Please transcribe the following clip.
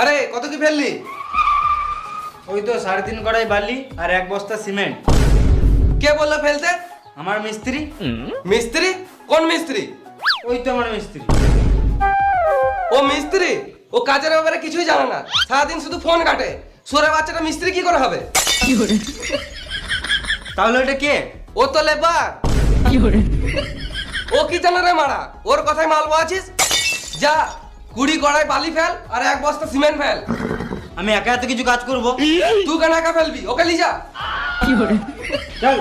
আরে কত কি ফেললি? ওই তো 3.5 কড়াই বালি আর 1 বস্তা সিমেন্ট। কে বললো ফেলতে? আমার মিস্ত্রি। মিস্ত্রি? কোন মিস্ত্রি? ওই তো আমার মিস্ত্রি। ও মিস্ত্রি? ও কাজের ব্যাপারে কিছুই জানে না, সারাদিন শুধু ফোন কাটে। সোরে বাচ্চাটা মিস্ত্রি কি করে হবে? তাহলে ওটা কে? ও তো লেবার। ও কি জানে রে মারা? ওর কথাই মালবো আছিস? যা 20 কড়াই বালি ফেল আর 1 বস্তা সিমেন্ট ফেল। আমি একা এত কিছু কাজ করব? তুই কেন একা ফেলবি? ওকে লিজা। চল।